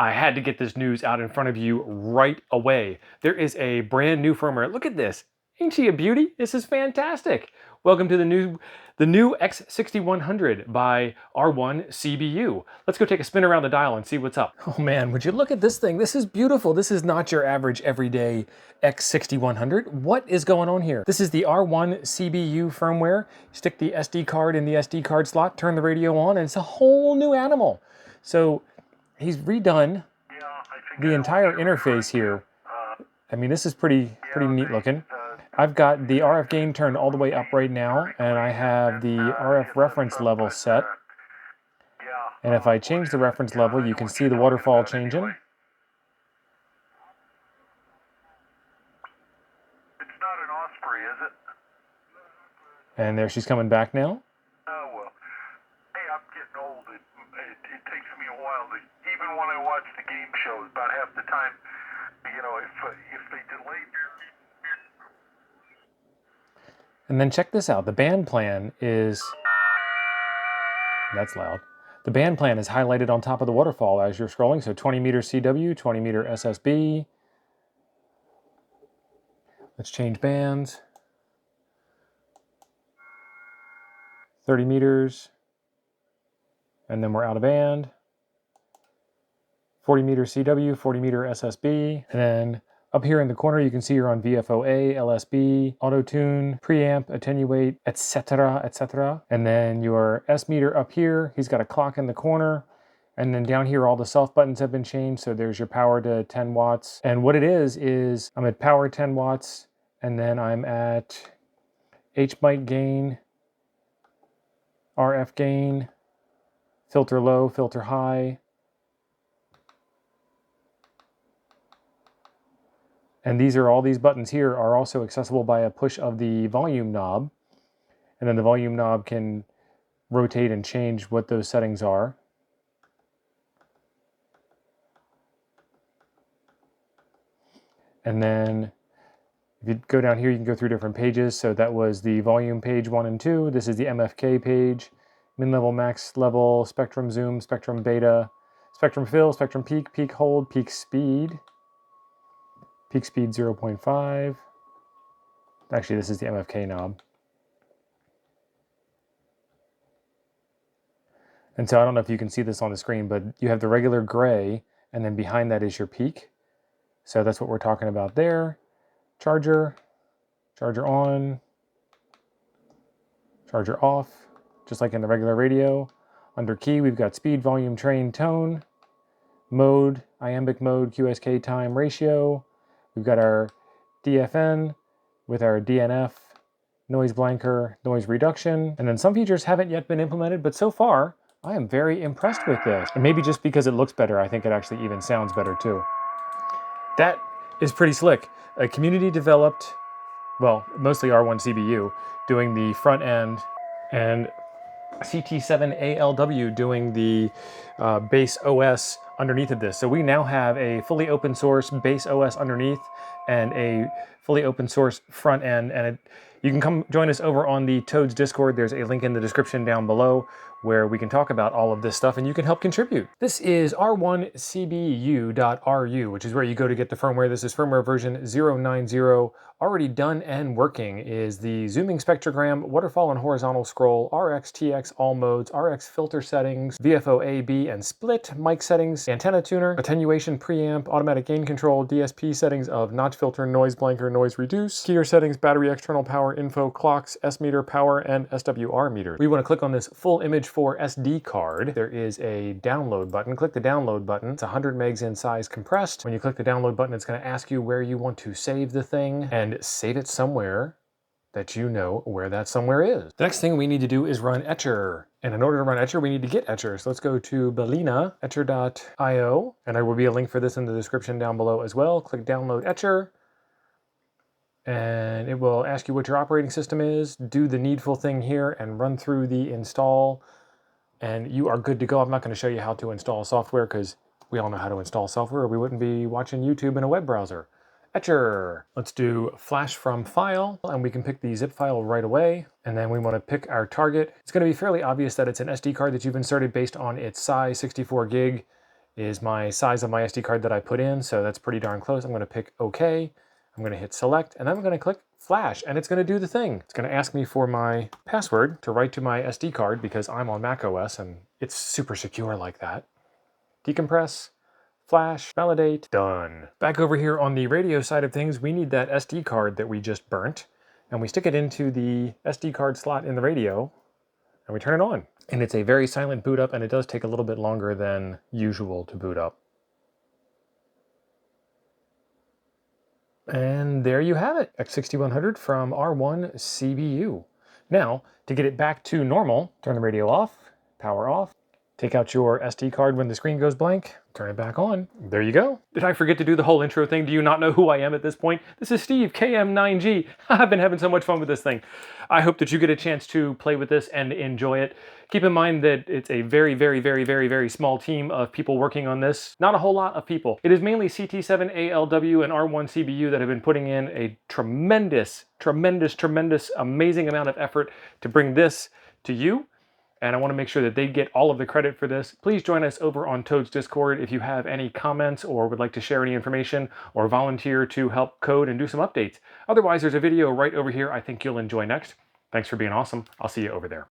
I had to get this news out in front of you right away. There is a brand new firmware. Look at this. Ain't she a beauty? This is fantastic. Welcome to the new X6100 by R1CBU. Let's go take a spin around the dial and see what's up. Oh man, would you look at this thing? This is beautiful. This is not your average everyday X6100. What is going on here? This is the R1CBU firmware. Stick the SD card in the SD card slot, turn the radio on, and it's a whole new animal. So he's redone the entire interface here. I mean, this is pretty neat looking. I've got the RF gain turned all the way up right now, and I have the RF reference level set. And if I change the reference level, you can see the waterfall changing. It's not an Osprey, is it? And there she's coming back now. Oh, well. Hey, I'm getting old. It takes me a while to, even when I watch the game shows, about half the time, you know, if they delay. And then check this out. The band plan is, that's loud. The band plan is highlighted on top of the waterfall as you're scrolling. So 20 meter CW, 20 meter SSB. Let's change bands. 30 meters. And then we're out of band. 40 meter CW, 40 meter SSB. And then up here in the corner, you can see you're on VFOA, LSB, auto-tune, preamp, attenuate, etc., etc. And then your S meter up here, he's got a clock in the corner. And then down here, all the self buttons have been changed. So there's your power to 10 watts. And what it is I'm at power 10 watts, and then I'm at H-mic gain, RF gain, filter low, filter high. And all these buttons here are also accessible by a push of the volume knob. And then the volume knob can rotate and change what those settings are. And then if you go down here, you can go through different pages. So that was the volume page 1 and 2. This is the MFK page, min level, max level, spectrum zoom, spectrum beta, spectrum fill, spectrum peak, peak hold, peak speed. Peak speed 0.5. Actually, this is the MFK knob. And so I don't know if you can see this on the screen, but you have the regular gray, and then behind that is your peak. So that's what we're talking about there. Charger, charger on, charger off, just like in the regular radio. Under key, we've got speed, volume, train, tone, mode, iambic mode, QSK time ratio. We've got our DFN with our DNF, noise blanker, noise reduction, and then some features haven't yet been implemented, but so far, I am very impressed with this. And maybe just because it looks better, I think it actually even sounds better too. That is pretty slick. A community developed, well, mostly R1CBU, doing the front end, and CT7ALW doing the base OS underneath of this. So we now have a fully open source base OS underneath and a fully open source front end. And you can come join us over on the Toads Discord. There's a link in the description down below where we can talk about all of this stuff and you can help contribute. This is R1CBU.RU, which is where you go to get the firmware. This is firmware version 090. Already done and working is the zooming spectrogram, waterfall and horizontal scroll, RX, TX, all modes, RX filter settings, VFO A, B, and split, mic settings, antenna tuner, attenuation, preamp, automatic gain control, DSP settings of notch filter, noise blanker, noise reduce, keyer settings, battery external power, info, clocks, S meter, power, and SWR meter. We want to click on this full image for SD card. There is a download button. Click the download button. It's 100 megs in size compressed. When you click the download button, it's going to ask you where you want to save the thing and save it somewhere that you know where that somewhere is. The next thing we need to do is run Etcher. And in order to run Etcher, we need to get Etcher. So let's go to Balena, etcher.io, and there will be a link for this in the description down below as well. Click download Etcher, and it will ask you what your operating system is. Do the needful thing here and run through the install, and you are good to go. I'm not going to show you how to install software because we all know how to install software or we wouldn't be watching YouTube in a web browser. Etcher. Let's do flash from file, and we can pick the zip file right away. And then we want to pick our target. It's going to be fairly obvious that it's an SD card that you've inserted based on its size, 64 gig. is my size of my SD card that I put in, so that's pretty darn close. I'm going to pick OK. I'm going to hit select, and then I'm going to click flash, and it's going to do the thing. It's going to ask me for my password to write to my SD card because I'm on Mac OS and it's super secure like that. Decompress, flash, validate, done. Back over here on the radio side of things, we need that SD card that we just burnt, and we stick it into the SD card slot in the radio, and we turn it on. And it's a very silent boot up, and it does take a little bit longer than usual to boot up. And there you have it, X6100 from R1CBU. Now, to get it back to normal, turn the radio off, power off, take out your SD card when the screen goes blank, turn it back on. There you go. Did I forget to do the whole intro thing? Do you not know who I am at this point? This is Steve, KM9G. I've been having so much fun with this thing. I hope that you get a chance to play with this and enjoy it. Keep in mind that it's a very, very, very, very, very small team of people working on this. Not a whole lot of people. It is mainly CT7ALW and R1CBU that have been putting in a tremendous, tremendous, tremendous, amazing amount of effort to bring this to you. And I want to make sure that they get all of the credit for this. Please join us over on Toad's Discord if you have any comments or would like to share any information or volunteer to help code and do some updates. Otherwise, there's a video right over here I think you'll enjoy next. Thanks for being awesome. I'll see you over there.